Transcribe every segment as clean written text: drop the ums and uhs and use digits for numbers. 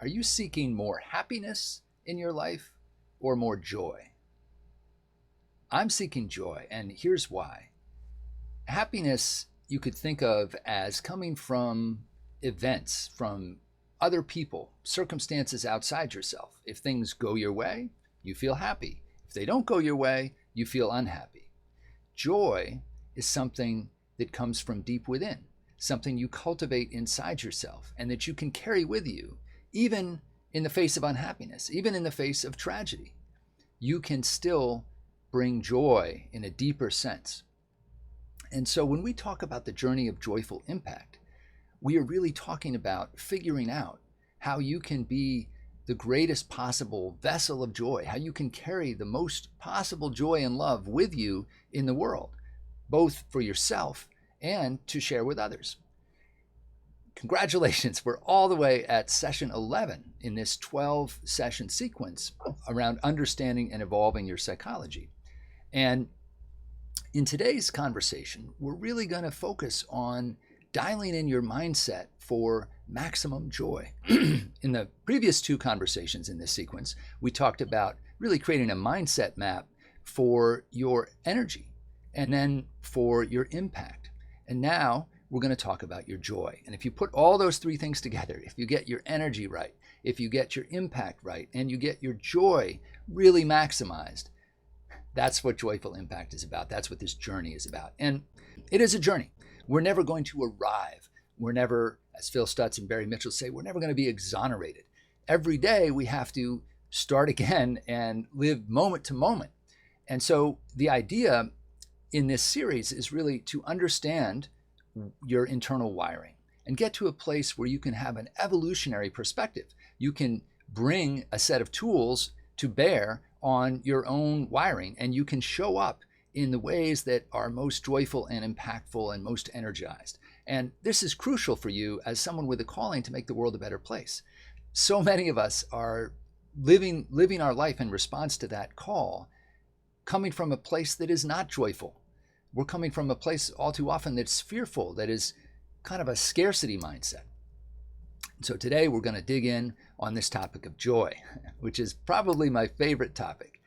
Are you seeking more happiness in your life or more joy? I'm seeking joy, and here's why. Happiness you could think of as coming from events, from other people, circumstances outside yourself. If things go your way, you feel happy. If they don't go your way, you feel unhappy. Joy is something that comes from deep within, something you cultivate inside yourself and that you can carry with you, even in the face of unhappiness, even in the face of tragedy. You can still bring joy in a deeper sense. And so when we talk about the journey of joyful impact, we are really talking about figuring out how you can be the greatest possible vessel of joy, how you can carry the most possible joy and love with you in the world, both for yourself and to share with others. Congratulations, we're all the way at session 11 in this 12 session sequence around understanding and evolving your psychology. And in today's conversation, we're really going to focus on dialing in your mindset for maximum joy. In the previous two conversations in this sequence, we talked about really creating a mindset map for your energy and then for your impact. And now we're going to talk about your joy. And if you put all those three things together, if you get your energy right, if you get your impact right, and you get your joy really maximized, that's what joyful impact is about. That's what this journey is about. And it is a journey. We're never going to arrive. We're never, as Phil Stutz and Barry Mitchell say, we're never going to be exonerated. Every day we have to start again and live moment to moment. And so the idea in this series is really to understand your internal wiring and get to a place where you can have an evolutionary perspective. You can bring a set of tools to bear on your own wiring, and you can show up in the ways that are most joyful and impactful and most energized. And this is crucial for you as someone with a calling to make the world a better place. So many of us are living our life in response to that call, coming from a place that is not joyful. We're coming from a place all too often that's fearful, that is kind of a scarcity mindset. So today we're going to dig in on this topic of joy, which is probably my favorite topic.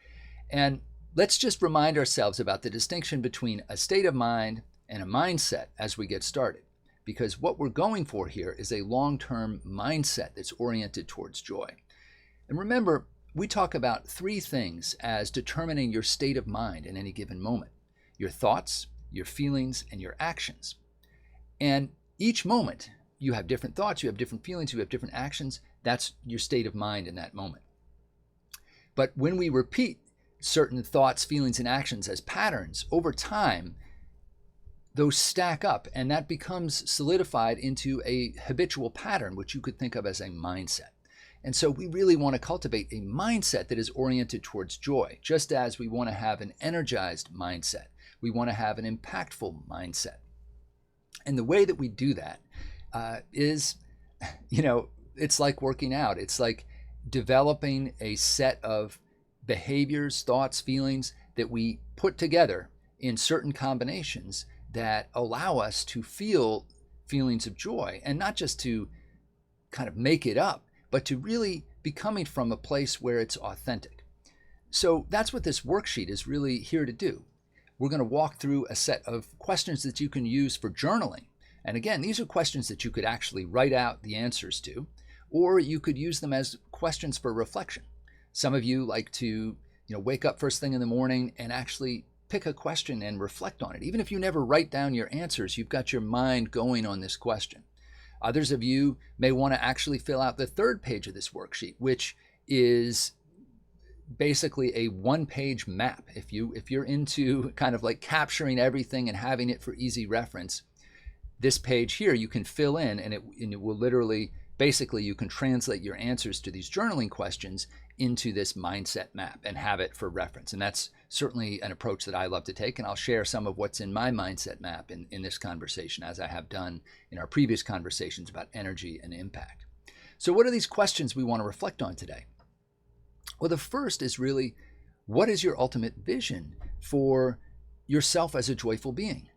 And let's just remind ourselves about the distinction between a state of mind and a mindset as we get started, because what we're going for here is a long-term mindset that's oriented towards joy. And remember, we talk about three things as determining your state of mind in any given moment: your thoughts, your feelings, and your actions. And each moment, you have different thoughts, you have different feelings, you have different actions. That's your state of mind in that moment. But when we repeat certain thoughts, feelings, and actions as patterns over time, those stack up and that becomes solidified into a habitual pattern, which you could think of as a mindset. And so we really want to cultivate a mindset that is oriented towards joy, just as we want to have an energized mindset. We want to have an impactful mindset. And the way that we do that is, it's like working out. It's like developing a set of behaviors, thoughts, feelings that we put together in certain combinations that allow us to feel feelings of joy, and not just to kind of make it up, but to really be coming from a place where it's authentic. So that's what this worksheet is really here to do. We're going to walk through a set of questions that you can use for journaling. And again, these are questions that you could actually write out the answers to, or you could use them as questions for reflection. Some of you like to, wake up first thing in the morning and actually pick a question and reflect on it. Even if you never write down your answers, you've got your mind going on this question. Others of you may want to actually fill out the third page of this worksheet, which is basically a one-page map. If you're into kind of like capturing everything and having it for easy reference, this page here you can fill in, and it will literally, basically you can translate your answers to these journaling questions into this mindset map and have it for reference. And that's certainly an approach that I love to take, and I'll share some of what's in my mindset map in this conversation, as I have done in our previous conversations about energy and impact. So what are these questions we want to reflect on today? Well, the first is really, what is your ultimate vision for yourself as a joyful being?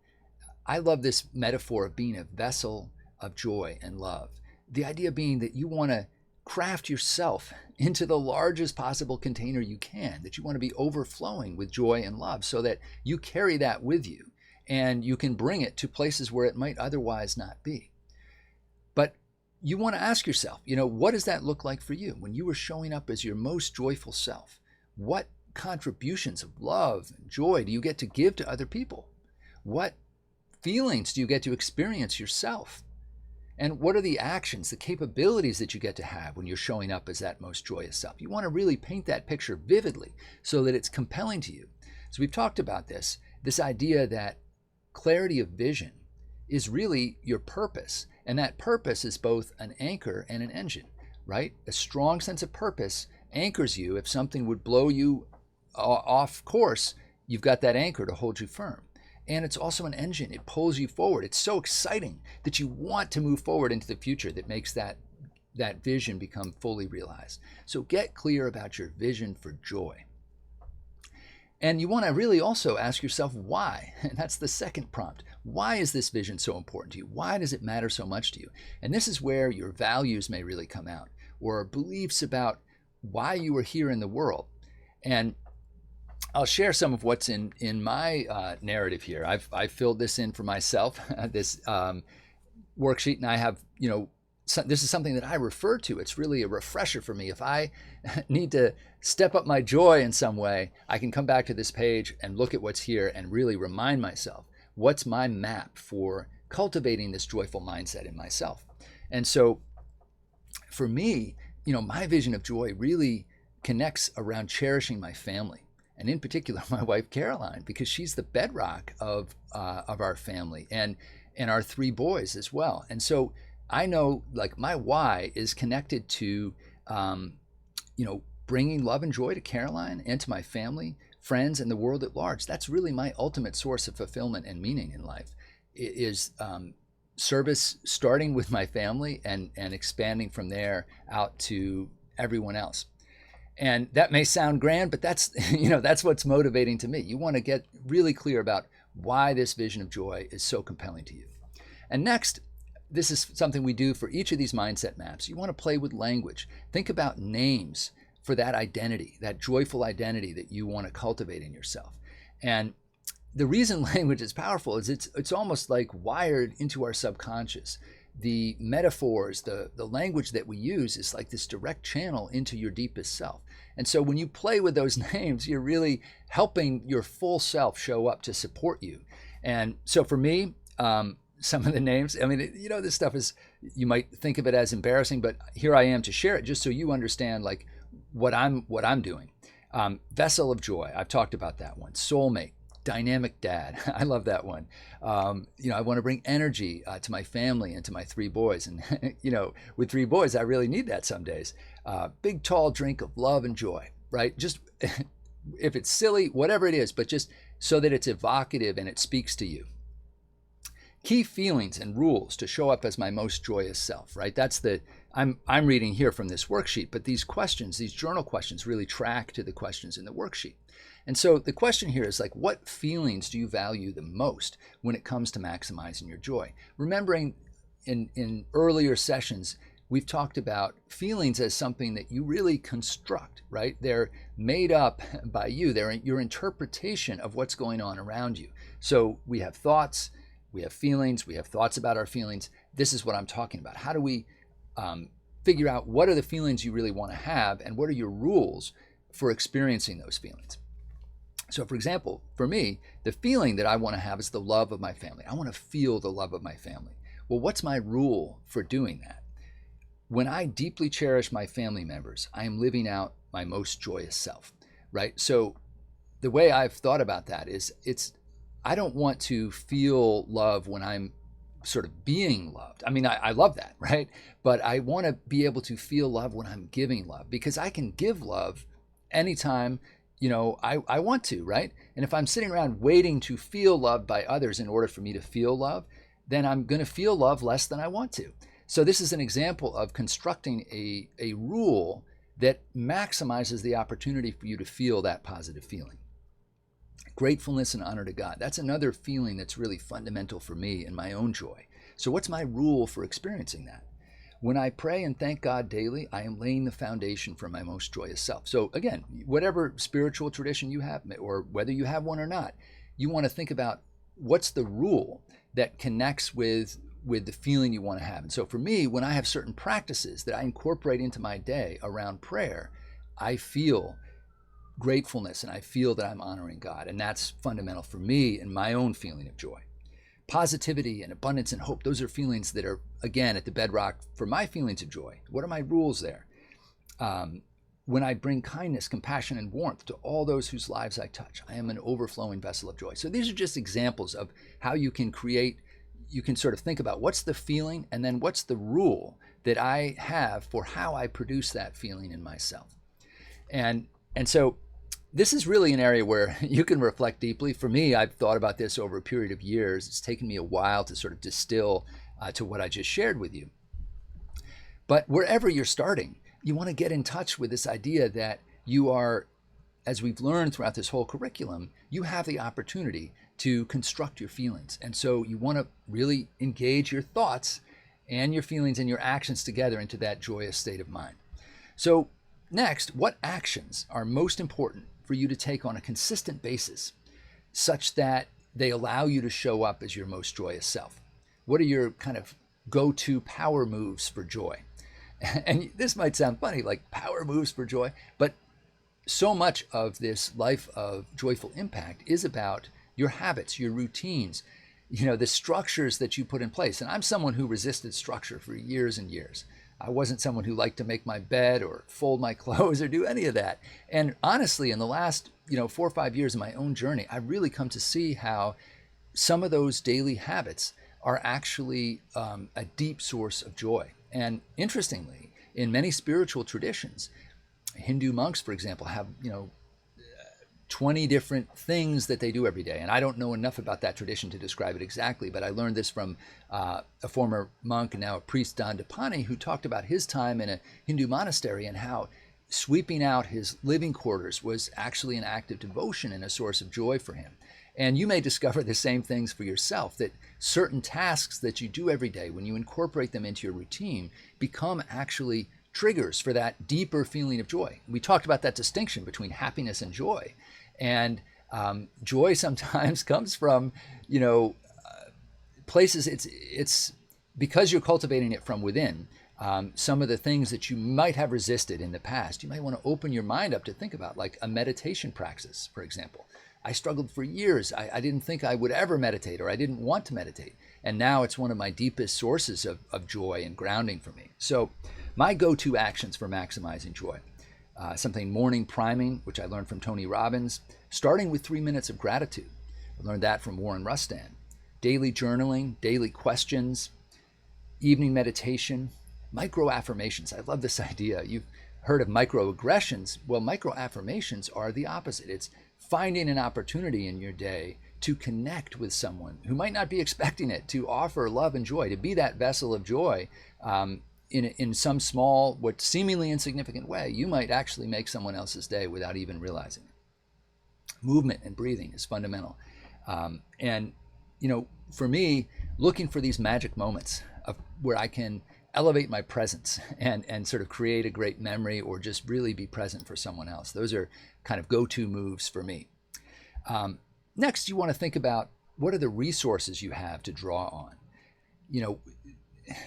I love this metaphor of being a vessel of joy and love. The idea being that you want to craft yourself into the largest possible container you can, that you want to be overflowing with joy and love so that you carry that with you and you can bring it to places where it might otherwise not be. But you want to ask yourself, what does that look like for you when you are showing up as your most joyful self? What contributions of love and joy do you get to give to other people? What feelings do you get to experience yourself? And what are the actions, the capabilities that you get to have when you're showing up as that most joyous self? You want to really paint that picture vividly so that it's compelling to you. So we've talked about this idea that clarity of vision is really your purpose. And that purpose is both an anchor and an engine, right? A strong sense of purpose anchors you. If something would blow you off course, you've got that anchor to hold you firm. And it's also an engine. It pulls you forward. It's so exciting that you want to move forward into the future that makes that vision become fully realized. So get clear about your vision for joy. And you want to really also ask yourself why. And that's the second prompt. Why is this vision so important to you? Why does it matter so much to you? And this is where your values may really come out, or beliefs about why you are here in the world. And I'll share some of what's in my narrative here. I've filled this in for myself, this worksheet, and I have, this is something that I refer to. It's really a refresher for me. If I need to step up my joy in some way, I can come back to this page and look at what's here and really remind myself, what's my map for cultivating this joyful mindset in myself? And so for me, my vision of joy really connects around cherishing my family. And in particular, my wife, Caroline, because she's the bedrock of our family and our three boys as well. And so I know, like, my why is connected to, bringing love and joy to Caroline and to my family, friends, and the world at large. That's really my ultimate source of fulfillment and meaning in life. It is service starting with my family and expanding from there out to everyone else. And that may sound grand, but that's what's motivating to me. You want to get really clear about why this vision of joy is so compelling to you. And next, this is something we do for each of these mindset maps. You want to play with language. Think about names for that identity, that joyful identity that you want to cultivate in yourself. And the reason language is powerful is it's almost like wired into our subconscious. The metaphors, the language that we use is like this direct channel into your deepest self. And so when you play with those names, you're really helping your full self show up to support you. And so for me, some of the names, this stuff is, you might think of it as embarrassing, but here I am to share it just so you understand like what I'm doing. Vessel of joy, I've talked about that one. Soulmate. Dynamic dad. I love that one. I want to bring energy to my family and to my three boys. And, with three boys, I really need that some days. Big, tall drink of love and joy, right? Just if it's silly, whatever it is, but just so that it's evocative and it speaks to you. Key feelings and rules to show up as my most joyous self, right? That's I'm reading here from this worksheet, but these questions, these journal questions really track to the questions in the worksheet. And so the question here is like, what feelings do you value the most when it comes to maximizing your joy? Remembering in earlier sessions, we've talked about feelings as something that you really construct, right? They're made up by you. They're your interpretation of what's going on around you. So we have thoughts, we have feelings, we have thoughts about our feelings. This is what I'm talking about. How do we figure out what are the feelings you really want to have and what are your rules for experiencing those feelings? So for example, for me, the feeling that I want to have is the love of my family. I want to feel the love of my family. Well, what's my rule for doing that? When I deeply cherish my family members, I am living out my most joyous self, right? So the way I've thought about that is I don't want to feel love when I'm sort of being loved. I love that, right? But I want to be able to feel love when I'm giving love, because I can give love anytime I want to, right? And if I'm sitting around waiting to feel loved by others in order for me to feel love, then I'm going to feel love less than I want to. So this is an example of constructing a rule that maximizes the opportunity for you to feel that positive feeling. Gratefulness and honor to God. That's another feeling that's really fundamental for me in my own joy. So what's my rule for experiencing that? When I pray and thank God daily, I am laying the foundation for my most joyous self. So again, whatever spiritual tradition you have, or whether you have one or not, you want to think about what's the rule that connects with the feeling you want to have. And so for me, when I have certain practices that I incorporate into my day around prayer, I feel gratefulness and I feel that I'm honoring God. And that's fundamental for me and my own feeling of joy. Positivity and abundance and hope, those are feelings that are, again, at the bedrock for my feelings of joy. What are my rules there? When I bring kindness, compassion, and warmth to all those whose lives I touch, I am an overflowing vessel of joy. So these are just examples of how you can sort of think about what's the feeling and then what's the rule that I have for how I produce that feeling in myself. And so this is really an area where you can reflect deeply. For me, I've thought about this over a period of years. It's taken me a while to sort of distill to what I just shared with you. But wherever you're starting, you want to get in touch with this idea that you are, as we've learned throughout this whole curriculum, you have the opportunity to construct your feelings. And so you want to really engage your thoughts and your feelings and your actions together into that joyous state of mind. So next, what actions are most important for you to take on a consistent basis such that they allow you to show up as your most joyous self? What are your kind of go-to power moves for joy? And this might sound funny, like power moves for joy, but so much of this life of joyful impact is about your habits, your routines, the structures that you put in place. And I'm someone who resisted structure for years and years. I wasn't someone who liked to make my bed or fold my clothes or do any of that. And honestly, in the last 4 or 5 years of my own journey, I've really come to see how some of those daily habits are actually a deep source of joy. And interestingly, in many spiritual traditions, Hindu monks, for example, have 20 different things that they do every day. And I don't know enough about that tradition to describe it exactly, but I learned this from a former monk and now a priest, Dandapani, who talked about his time in a Hindu monastery and how sweeping out his living quarters was actually an act of devotion and a source of joy for him. And you may discover the same things for yourself, that certain tasks that you do every day, when you incorporate them into your routine, become actually triggers for that deeper feeling of joy. We talked about that distinction between happiness and joy. And joy sometimes comes from, places, it's because you're cultivating it from within. Some of the things that you might have resisted in the past, you might want to open your mind up to think about, like a meditation practice, for example. I struggled for years. I didn't think I would ever meditate, or I didn't want to meditate. And now it's one of my deepest sources of joy and grounding for me. So my go-to actions for maximizing joy, something morning priming, which I learned from Tony Robbins, starting with 3 minutes of gratitude. I learned that from Warren Rustan. Daily journaling, daily questions, evening meditation, micro affirmations. I love this idea. You've heard of microaggressions. Well, micro affirmations are the opposite. It's finding an opportunity in your day to connect with someone who might not be expecting it, to offer love and joy, to be that vessel of joy in some small, what seemingly insignificant way. You might actually make someone else's day without even realizing it. Movement and breathing is fundamental. And for me, looking for these magic moments of where I can elevate my presence and sort of create a great memory or just really be present for someone else. Those are kind of go-to moves for me. Next, you want to think about what are the resources you have to draw on.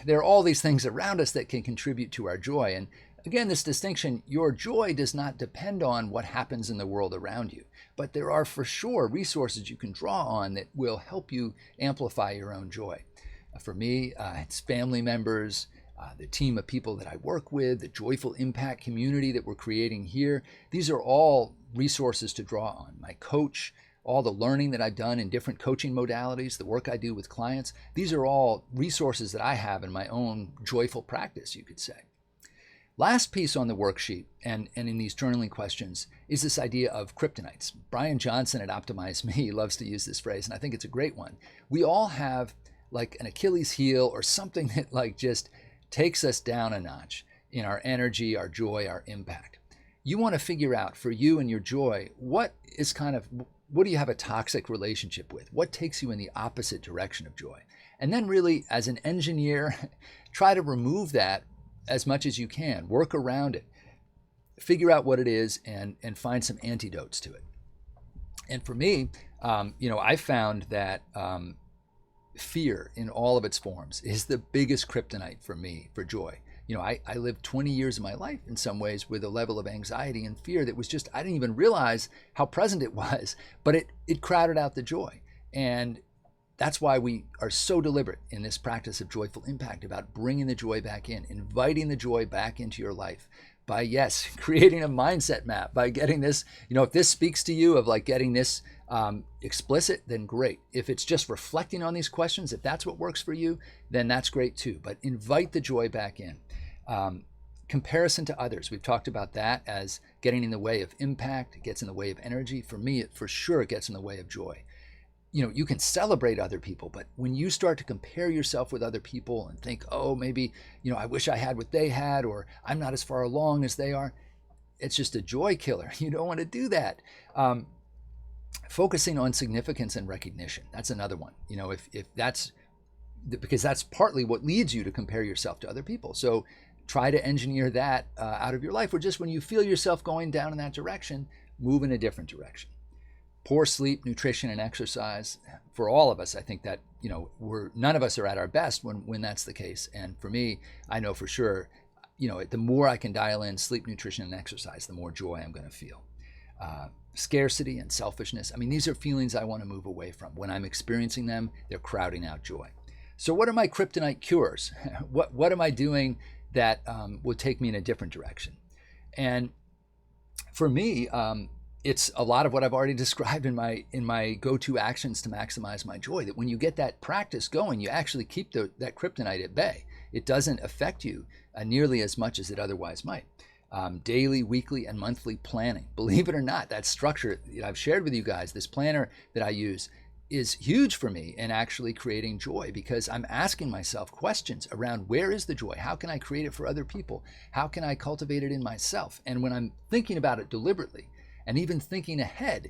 There are all these things around us that can contribute to our joy. And again, this distinction, your joy does not depend on what happens in the world around you, but there are for sure resources you can draw on that will help you amplify your own joy. For me, it's family members, the team of people that I work with, the joyful impact community that we're creating here. These are all resources to draw on. My coach, all the learning that I've done in different coaching modalities, the work I do with clients, these are all resources that I have in my own joyful practice, you could say. Last piece on the worksheet and in these journaling questions is this idea of kryptonites. Brian Johnson at Optimize Me loves to use this phrase, and I think it's a great one. We all have like an Achilles heel or something that like just takes us down a notch in our energy, our joy, our impact. You want to figure out for you and your joy, what do you have a toxic relationship with? What takes you in the opposite direction of joy? And then really, as an engineer, try to remove that as much as you can. Work around it. Figure out what it is and find some antidotes to it. And for me, I found that fear in all of its forms is the biggest kryptonite for me for joy. I lived 20 years of my life in some ways with a level of anxiety and fear that was just, I didn't even realize how present it was, but it crowded out the joy. And that's why we are so deliberate in this practice of joyful impact about bringing the joy back in, inviting the joy back into your life by, yes, creating a mindset map, by getting this, if this speaks to you of like getting this explicit, then great. If it's just reflecting on these questions, if that's what works for you, then that's great too. But invite the joy back in. Comparison to others, we've talked about that as getting in the way of impact. It gets in the way of energy. For me, for sure, it gets in the way of joy. You can celebrate other people, but when you start to compare yourself with other people and think, oh, maybe, I wish I had what they had, or I'm not as far along as they are, it's just a joy killer. You don't want to do that. Focusing on significance and recognition, that's another one. If that's, because that's partly what leads you to compare yourself to other people. So try to engineer that out of your life, or just when you feel yourself going down in that direction, move in a different direction. Poor sleep, nutrition, and exercise. For all of us, I think that, none of us are at our best when that's the case. And for me, I know for sure, the more I can dial in sleep, nutrition, and exercise, the more joy I'm going to feel. Scarcity and selfishness. I mean, these are feelings I want to move away from. When I'm experiencing them, they're crowding out joy. So what are my kryptonite cures? What am I doing that will take me in a different direction? And for me, it's a lot of what I've already described in my go-to actions to maximize my joy. That when you get that practice going, you actually keep that kryptonite at bay. It doesn't affect you nearly as much as it otherwise might. Daily, weekly, and monthly planning. Believe it or not, that structure I've shared with you guys, this planner that I use, is huge for me in actually creating joy, because I'm asking myself questions around where is the joy? How can I create it for other people? How can I cultivate it in myself? And when I'm thinking about it deliberately, and even thinking ahead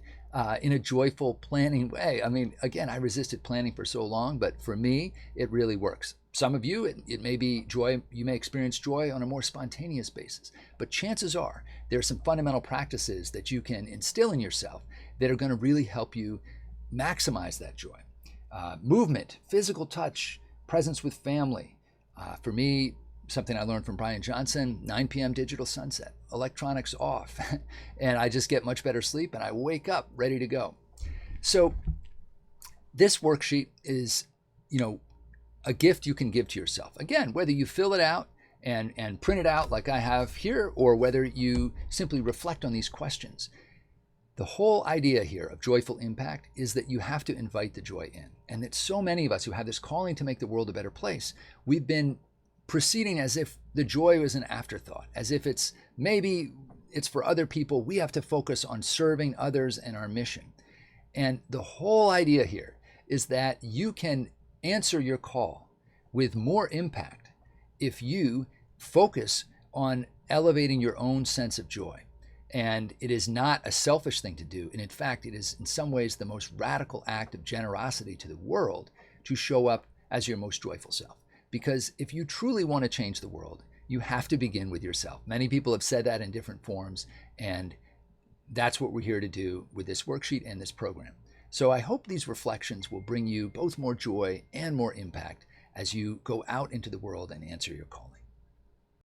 in a joyful planning way. I mean, again, I resisted planning for so long, but for me, it really works. Some of you, it may be joy, you may experience joy on a more spontaneous basis, but chances are there are some fundamental practices that you can instill in yourself that are going to really help you maximize that joy. Movement, physical touch, presence with family. For me, something I learned from Brian Johnson, 9 p.m. digital sunset, electronics off, and I just get much better sleep and I wake up ready to go. So this worksheet is, a gift you can give to yourself. Again, whether you fill it out and print it out like I have here, or whether you simply reflect on these questions. The whole idea here of joyful impact is that you have to invite the joy in. And that so many of us who have this calling to make the world a better place, we've been proceeding as if the joy was an afterthought, as if maybe it's for other people. We have to focus on serving others and our mission. And the whole idea here is that you can answer your call with more impact if you focus on elevating your own sense of joy. And it is not a selfish thing to do. And in fact, it is in some ways the most radical act of generosity to the world to show up as your most joyful self. Because if you truly want to change the world, you have to begin with yourself. Many people have said that in different forms, and that's what we're here to do with this worksheet and this program. So I hope these reflections will bring you both more joy and more impact as you go out into the world and answer your calling.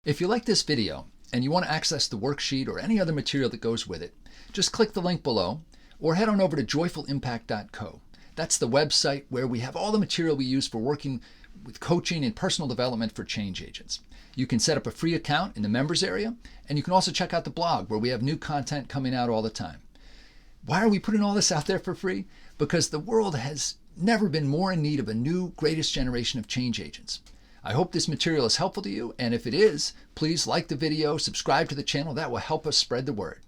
If you like this video and you want to access the worksheet or any other material that goes with it, just click the link below or head on over to joyfulimpact.co. That's the website where we have all the material we use for working with coaching and personal development for change agents. You can set up a free account in the members area, and you can also check out the blog where we have new content coming out all the time. Why are we putting all this out there for free? Because the world has never been more in need of a new greatest generation of change agents. I hope this material is helpful to you, and if it is, please like the video, subscribe to the channel. That will help us spread the word.